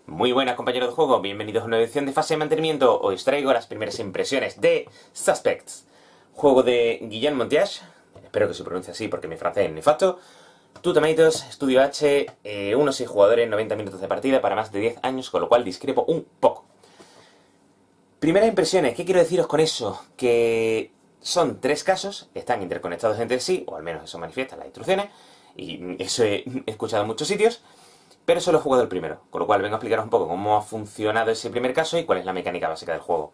Muy buenas, compañeros de juego, bienvenidos a una edición de fase de mantenimiento. Os traigo las primeras impresiones de Suspects, juego de Guillaume Montiage, espero que se pronuncie así porque mi francés es nefasto. Two Tomatoes, Estudio H, unos 6 jugadores, 90 minutos de partida para más de 10 años, con lo cual discrepo un poco. Primeras impresiones, ¿qué quiero deciros con eso? Que son 3 casos, están interconectados entre sí, o al menos eso manifiestan las instrucciones, y eso he escuchado en muchos sitios. Pero solo he jugado el primero, con lo cual vengo a explicaros un poco cómo ha funcionado ese primer caso y cuál es la mecánica básica del juego.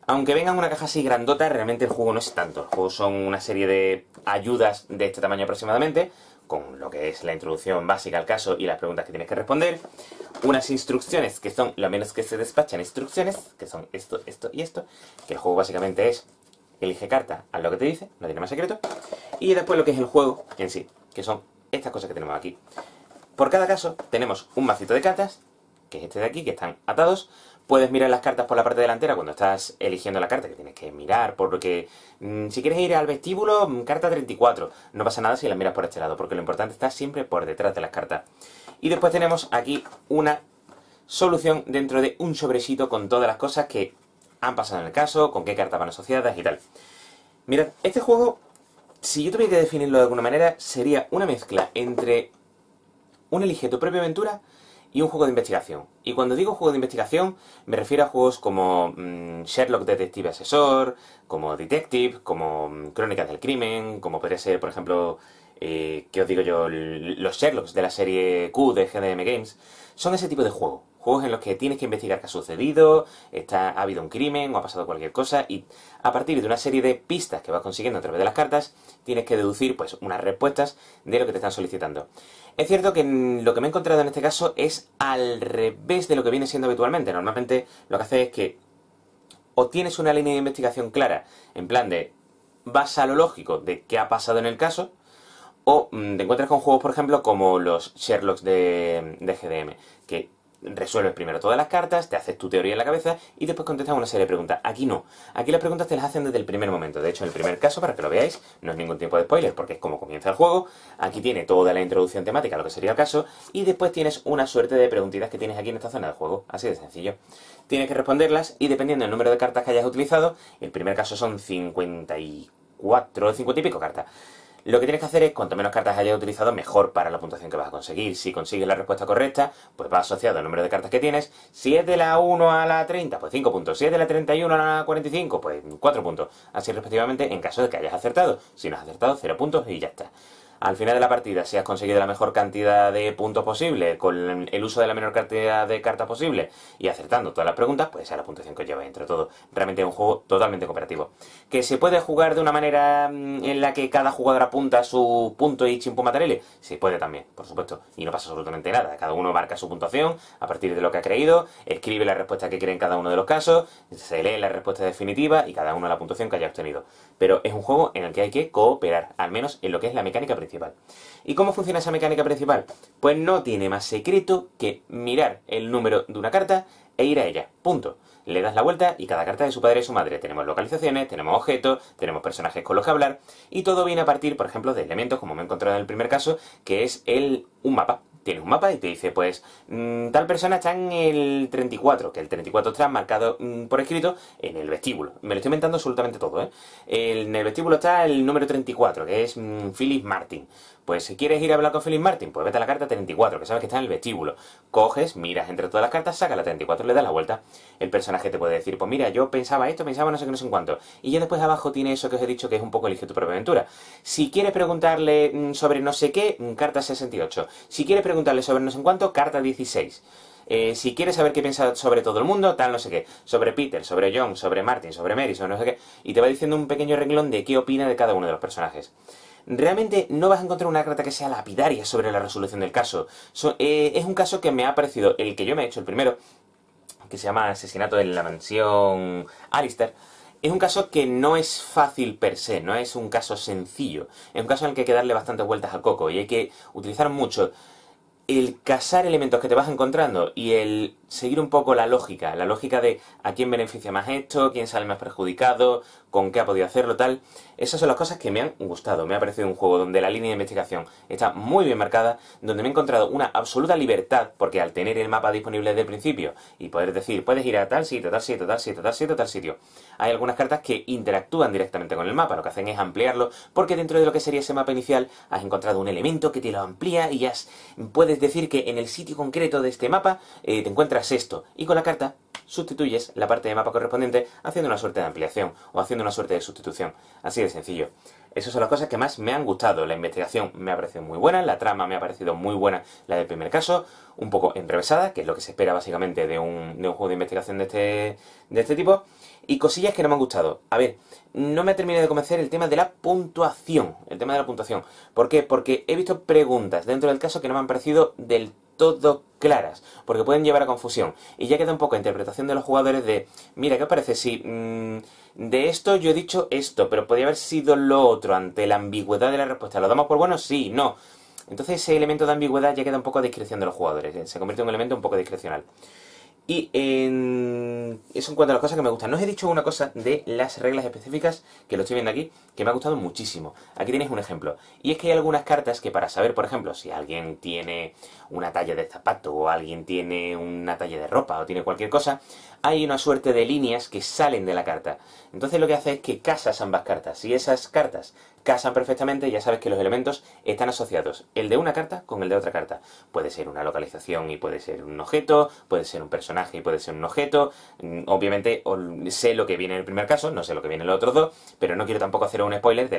Aunque venga en una caja así grandota, realmente el juego no es tanto. El juego son una serie de ayudas de este tamaño aproximadamente, con lo que es la introducción básica al caso y las preguntas que tienes que responder. Unas instrucciones que son lo menos que se despachan instrucciones, que son esto, esto y esto, que el juego básicamente es elige carta, haz lo que te dice, no tiene más secreto. Y después lo que es el juego en sí, que son estas cosas que tenemos aquí. Por cada caso tenemos un macito de cartas, que es este de aquí, que están atados. Puedes mirar las cartas por la parte delantera cuando estás eligiendo la carta, que tienes que mirar, porque si quieres ir al vestíbulo, carta 34. No pasa nada si la miras por este lado, porque lo importante está siempre por detrás de las cartas. Y después tenemos aquí una solución dentro de un sobrecito con todas las cosas que han pasado en el caso, con qué cartas van asociadas y tal. Mirad, este juego, si yo tuviera que definirlo de alguna manera, sería una mezcla entre un elige tu propia aventura y un juego de investigación. Y cuando digo juego de investigación, me refiero a juegos como Sherlock Detective Asesor, como Detective, como Crónicas del Crimen, como podría ser, por ejemplo, ¿qué os digo yo? Los Sherlocks de la serie Q de GDM Games. Son ese tipo de juegos. Juegos en los que tienes que investigar qué ha sucedido, ha habido un crimen o ha pasado cualquier cosa, y a partir de una serie de pistas que vas consiguiendo a través de las cartas, tienes que deducir pues unas respuestas de lo que te están solicitando. Es cierto que lo que me he encontrado en este caso es al revés de lo que viene siendo habitualmente. Normalmente lo que hace es que o tienes una línea de investigación clara, en plan de vas a lo lógico de qué ha pasado en el caso, o te encuentras con juegos, por ejemplo, como los Sherlocks de GDM, que resuelves primero todas las cartas, te haces tu teoría en la cabeza y después contestas una serie de preguntas. Aquí no. Aquí las preguntas te las hacen desde el primer momento. De hecho, en el primer caso, para que lo veáis, no es ningún tipo de spoiler porque es como comienza el juego. Aquí tiene toda la introducción temática, lo que sería el caso, y después tienes una suerte de preguntitas que tienes aquí en esta zona del juego. Así de sencillo. Tienes que responderlas y dependiendo del número de cartas que hayas utilizado, el primer caso son 54, 50 y pico cartas. Lo que tienes que hacer es, cuanto menos cartas hayas utilizado, mejor para la puntuación que vas a conseguir. Si consigues la respuesta correcta, pues va asociado al número de cartas que tienes. Si es de la 1 a la 30, pues 5 puntos. Si es de la 31 a la 45, pues 4 puntos. Así respectivamente, en caso de que hayas acertado. Si no has acertado, 0 puntos y ya está. Al final de la partida, si has conseguido la mejor cantidad de puntos posible, con el uso de la menor cantidad de cartas posible y acertando todas las preguntas, pues esa es la puntuación que os lleva entre todo. Realmente es un juego totalmente cooperativo. ¿Que se puede jugar de una manera en la que cada jugador apunta su punto y chimpum materiales? Se puede también, por supuesto. Y no pasa absolutamente nada. Cada uno marca su puntuación a partir de lo que ha creído, escribe la respuesta que quiere en cada uno de los casos, se lee la respuesta definitiva y cada uno la puntuación que haya obtenido. Pero es un juego en el que hay que cooperar, al menos en lo que es la mecánica principal. ¿Y cómo funciona esa mecánica principal? Pues no tiene más secreto que mirar el número de una carta e ir a ella. Punto. Le das la vuelta y cada carta es de su padre y su madre. Tenemos localizaciones, tenemos objetos, tenemos personajes con los que hablar y todo viene a partir, por ejemplo, de elementos, como me he encontrado en el primer caso, que es un mapa. Tienes un mapa y te dice, pues, tal persona está en el 34, que el 34 está marcado por escrito en el vestíbulo. Me lo estoy inventando absolutamente todo, ¿eh? En el vestíbulo está el número 34, que es Philip Martin. Pues si quieres ir a hablar con Philip Martin, pues vete a la carta 34, que sabes que está en el vestíbulo. Coges, miras entre todas las cartas, saca la 34 y le das la vuelta. El personaje te puede decir, pues mira, yo pensaba esto, pensaba no sé qué, no sé en cuánto. Y ya después abajo tiene eso que os he dicho, que es un poco elige tu propia aventura. Si quieres preguntarle sobre no sé qué, carta 68. Si quieres preguntarle sobre no sé en cuánto, carta 16. Si quieres saber qué piensa sobre todo el mundo, tal no sé qué, sobre Peter, sobre John, sobre Martin, sobre Mary, sobre no sé qué, y te va diciendo un pequeño renglón de qué opina de cada uno de los personajes. Realmente no vas a encontrar una carta que sea lapidaria sobre la resolución del caso. Es un caso que me ha parecido, el que yo me he hecho, el primero, que se llama Asesinato en la Mansión Alistair. Es un caso que no es fácil per se, no es un caso sencillo. Es un caso en el que hay que darle bastantes vueltas al coco y hay que utilizar mucho el cazar elementos que te vas encontrando y el seguir un poco la lógica de a quién beneficia más esto, quién sale más perjudicado, con qué ha podido hacerlo, tal. Esas son las cosas que me han gustado. Me ha parecido un juego donde la línea de investigación está muy bien marcada, donde me he encontrado una absoluta libertad, porque al tener el mapa disponible desde el principio y poder decir, puedes ir a tal sitio, tal sitio, tal sitio, tal sitio, tal sitio, hay algunas cartas que interactúan directamente con el mapa, lo que hacen es ampliarlo, porque dentro de lo que sería ese mapa inicial has encontrado un elemento que te lo amplía y ya puedes decir que en el sitio concreto de este mapa te encuentras esto, y con la carta sustituyes la parte de mapa correspondiente haciendo una suerte de ampliación o haciendo una suerte de sustitución. Así de sencillo. Esas son las cosas que más me han gustado. La investigación me ha parecido muy buena, la trama me ha parecido muy buena, la del primer caso, un poco enrevesada, que es lo que se espera básicamente de un juego de investigación de este tipo, y cosillas que no me han gustado. A ver, no me ha terminado de convencer el tema de la puntuación. ¿Por qué? Porque he visto preguntas dentro del caso que no me han parecido del todo claras, porque pueden llevar a confusión. Y ya queda un poco a interpretación de los jugadores de, mira, ¿qué os parece? Si de esto yo he dicho esto, pero podría haber sido lo otro, ante la ambigüedad de la respuesta. ¿Lo damos por bueno? Sí, no. Entonces ese elemento de ambigüedad ya queda un poco a discreción de los jugadores. Se convierte en un elemento un poco discrecional. Y eso en cuanto a las cosas que me gustan. No os he dicho una cosa de las reglas específicas, que lo estoy viendo aquí, que me ha gustado muchísimo. Aquí tenéis un ejemplo. Y es que hay algunas cartas que para saber, por ejemplo, si alguien tiene una talla de zapato, o alguien tiene una talla de ropa, o tiene cualquier cosa, hay una suerte de líneas que salen de la carta. Entonces lo que hace es que casas ambas cartas. Si esas cartas casan perfectamente, ya sabes que los elementos están asociados, el de una carta con el de otra carta. Puede ser una localización y puede ser un objeto, puede ser un personaje y puede ser un objeto. Obviamente sé lo que viene en el primer caso, no sé lo que viene en los otros dos, pero no quiero tampoco hacer un spoiler de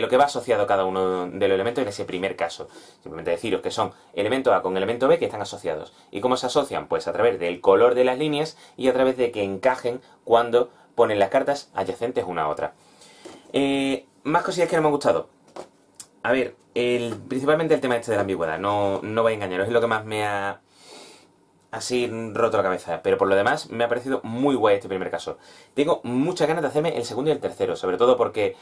lo que va asociado cada uno de los elementos en ese primer caso. Simplemente deciros que son elemento A con elemento B que están asociados. ¿Y cómo se asocian? Pues a través del color de las líneas y a través de que encajen cuando ponen las cartas adyacentes una a otra. Más cosillas que no me han gustado. A ver, principalmente el tema este de la ambigüedad. No voy a engañaros, es lo que más me ha así roto la cabeza. Pero por lo demás, me ha parecido muy guay este primer caso. Tengo muchas ganas de hacerme el segundo y el tercero. Sobre todo porque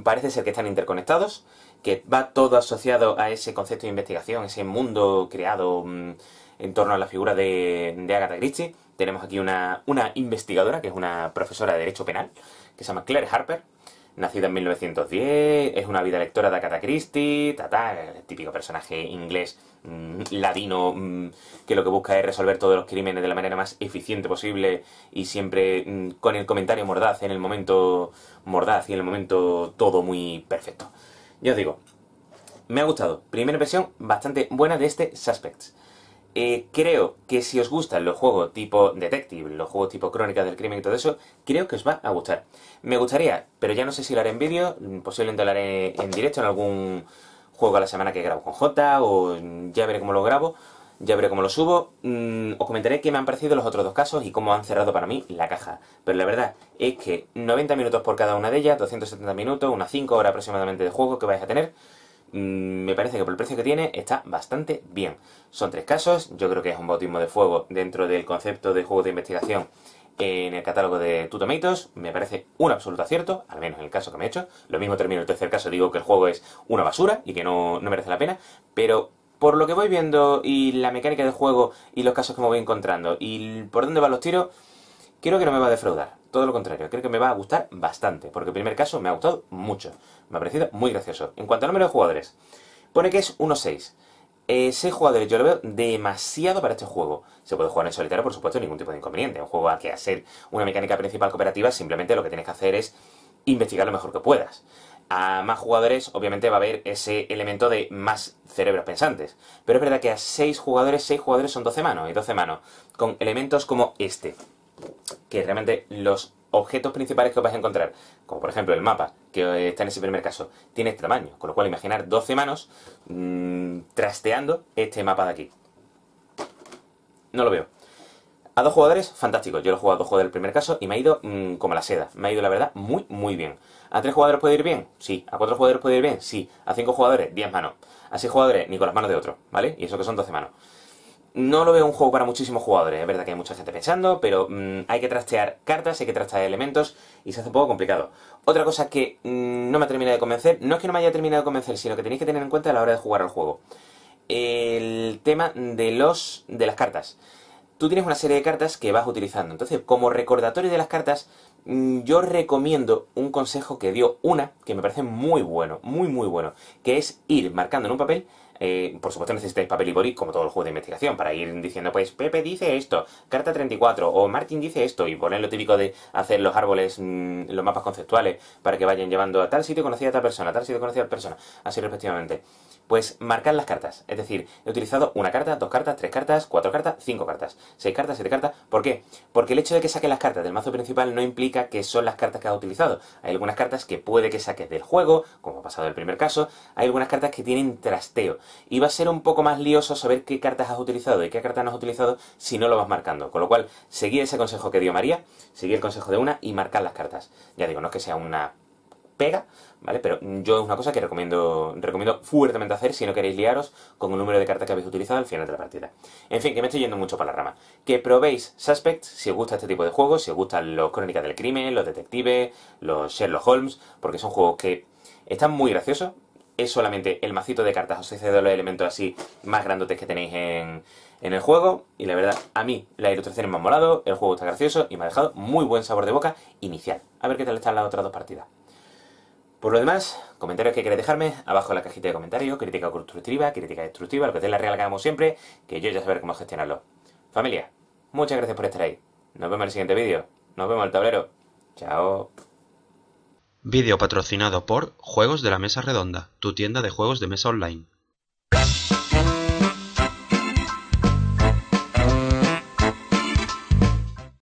parece ser que están interconectados, que va todo asociado a ese concepto de investigación, ese mundo creado en torno a la figura de Agatha Christie. Tenemos aquí una investigadora, que es una profesora de Derecho Penal, que se llama Claire Harper. Nacida en 1910, es una vida lectora de Agatha Christie, el típico personaje inglés ladino que lo que busca es resolver todos los crímenes de la manera más eficiente posible y siempre con el comentario mordaz en el momento mordaz y en el momento todo muy perfecto. Ya os digo, me ha gustado. Primera impresión bastante buena de este Suspects. Creo que si os gustan los juegos tipo Detective, los juegos tipo Crónicas del Crimen y todo eso, creo que os va a gustar. Me gustaría, pero ya no sé si lo haré en vídeo, posiblemente lo haré en directo en algún juego a la semana que grabo con J, o ya veré cómo lo grabo, ya veré cómo lo subo. Os comentaré qué me han parecido los otros dos casos y cómo han cerrado para mí la caja. Pero la verdad es que 90 minutos por cada una de ellas, 270 minutos, unas 5 horas aproximadamente de juego que vais a tener. Me parece que por el precio que tiene está bastante bien. Son 3 casos, yo creo que es un bautismo de fuego dentro del concepto de juegos de investigación en el catálogo de Two Tomatoes. Me parece un absoluto acierto, al menos en el caso que me he hecho. Lo mismo termino el tercer caso, digo que el juego es una basura y que no merece la pena, pero por lo que voy viendo y la mecánica del juego y los casos que me voy encontrando y por dónde van los tiros, creo que no me va a defraudar. Todo lo contrario, creo que me va a gustar bastante, porque el primer caso me ha gustado mucho. Me ha parecido muy gracioso. En cuanto al número de jugadores, pone que es 1-6. 6 jugadores yo lo veo demasiado para este juego. Se puede jugar en solitario, por supuesto, ningún tipo de inconveniente. Un juego a que hacer una mecánica principal cooperativa, simplemente lo que tienes que hacer es investigar lo mejor que puedas. A más jugadores, obviamente, va a haber ese elemento de más cerebros pensantes. Pero es verdad que a 6 jugadores son 12 manos, y 12 manos con elementos como este, que realmente los objetos principales que os vais a encontrar, como por ejemplo el mapa, que está en ese primer caso, tiene este tamaño, con lo cual imaginar 12 manos trasteando este mapa de aquí. No lo veo. A 2 jugadores, fantástico. Yo lo he jugado a 2 jugadores del primer caso y me ha ido como la seda. Me ha ido, la verdad, muy, muy bien. ¿A 3 jugadores puede ir bien? Sí. ¿A 4 jugadores puede ir bien? Sí. ¿A 5 jugadores? 10 manos. ¿A 6 jugadores? Ni con las manos de otro, ¿vale? Y eso que son 12 manos. No lo veo un juego para muchísimos jugadores. Es verdad que hay mucha gente pensando, pero hay que trastear cartas, hay que trastear elementos y se hace un poco complicado. Otra cosa que no me ha terminado de convencer, no es que no me haya terminado de convencer, sino que tenéis que tener en cuenta a la hora de jugar al juego. El tema de las cartas. tú tienes una serie de cartas que vas utilizando. Entonces, como recordatorio de las cartas, yo recomiendo un consejo que dio una, que me parece muy bueno, muy muy bueno, que es ir marcando en un papel. Por supuesto necesitáis papel y boli como todo el juego de investigación para ir diciendo, pues Pepe dice esto, carta 34, o Martín dice esto, y poner lo típico de hacer los árboles, los mapas conceptuales, para que vayan llevando a tal sitio conocida a tal persona, a tal sitio conocida a tal persona, así respectivamente. Pues marcar las cartas, es decir, he utilizado una carta, dos cartas, tres cartas, cuatro cartas, cinco cartas, seis cartas, siete cartas. ¿Por qué? Porque el hecho de que saques las cartas del mazo principal no implica que son las cartas que has utilizado. Hay algunas cartas que puede que saques del juego, como ha pasado en el primer caso, hay algunas cartas que tienen trasteo. Y va a ser un poco más lioso saber qué cartas has utilizado y qué cartas no has utilizado si no lo vas marcando. Con lo cual, seguir ese consejo que dio María, seguir el consejo de una y marcar las cartas. Ya digo, no es que sea una pega, ¿vale? Pero yo es una cosa que recomiendo fuertemente hacer si no queréis liaros con el número de cartas que habéis utilizado al final de la partida. En fin, que me estoy yendo mucho para la rama. Que probéis Suspects si os gusta este tipo de juegos, si os gustan los Crónicas del Crimen, los Detectives, los Sherlock Holmes, porque son juegos que están muy graciosos. Es solamente el macito de cartas asociado a los elementos así más grandotes que tenéis en el juego. Y la verdad, a mí las ilustraciones me han molado, el juego está gracioso y me ha dejado muy buen sabor de boca inicial. A ver qué tal están las otras dos partidas. Por lo demás, comentarios que queréis dejarme, abajo en la cajita de comentarios, crítica constructiva, crítica destructiva, lo que te la regla que hagamos siempre, que yo ya sabré cómo gestionarlo. Familia, muchas gracias por estar ahí. Nos vemos en el siguiente vídeo. Nos vemos en el tablero. Chao. Vídeo patrocinado por Juegos de la Mesa Redonda, tu tienda de juegos de mesa online.